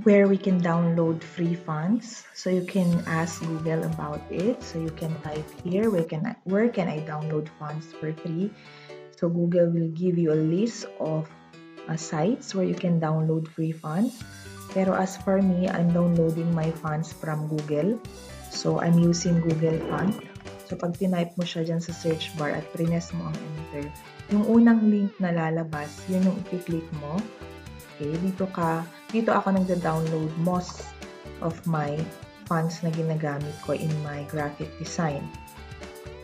where we can download free fonts. So you can ask Google about it. So you can type here, where can I download fonts for free? So Google will give you a list of sites where you can download free fonts. Pero as for me, I'm downloading my fonts from Google. So I'm using Google Font. So pag tinype mo siya dyan sa search bar at prines mo ang enter, yung unang link na lalabas, yun yung i-click mo. Okay, dito ako nagda-download most of my fonts na ginagamit ko in my graphic design.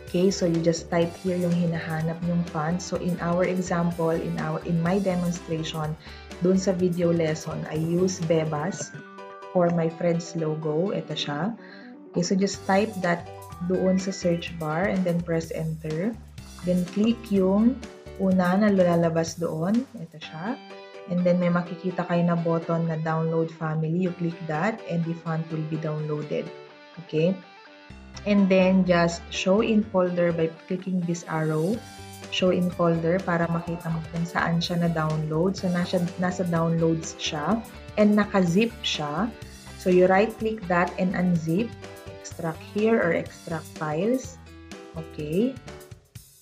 Okay, so you just type here yung hinahanap yung font. So in our example, in my demonstration, dun sa video lesson, I use Bebas for my Fred's logo. Ito siya. Okay, so just type that doon sa search bar and then press enter. Then click yung una na lalabas doon. Ito siya. And then may makikita kayo na button na download family. You click that and the font will be downloaded. Okay? And then just show in folder by clicking this arrow. Show in folder para makita mo kung saan siya na-download. So nasa downloads siya and naka-zip siya. So you right-click that and unzip. Extract here or extract files. Okay.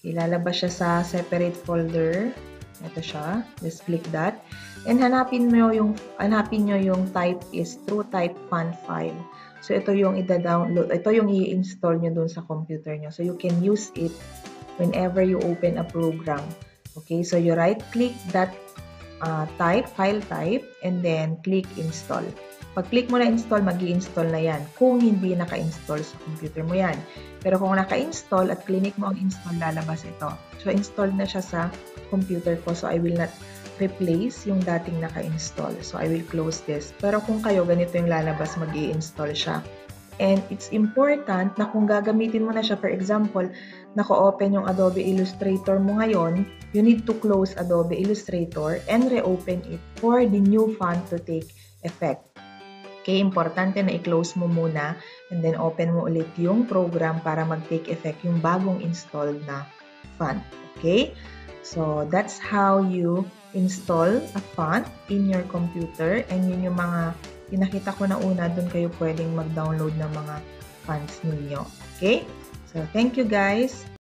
Ilalabas siya sa separate folder. Ito siya. Just click that. And hanapin nyo yung type is TrueType font file. So ito yung i-download, ito yung i-install nyo dun sa computer nyo. So you can use it whenever you open a program. Okay, so you right-click that file type, and then click install. Pag-click mo na install, mag-i-install na yan. Kung hindi naka-install sa computer mo yan. Pero kung naka-install at clinic mo ang install, lalabas ito. So install na siya sa computer ko. So I will not replace yung dating naka-install. So I will close this. Pero kung kayo, ganito yung lalabas, mag-i-install siya. And it's important na kung gagamitin mo na siya, for example, naka-open yung Adobe Illustrator mo ngayon, you need to close Adobe Illustrator and reopen it for the new font to take effect. Okay, importante na i-close mo muna and then open mo ulit yung program para mag-take effect yung bagong installed na font. Okay? So, that's how you install a font in your computer, and yun yung mga pinakita ko na una, dun kayo pwedeng mag-download ng mga fonts ninyo. Okay? So, thank you guys!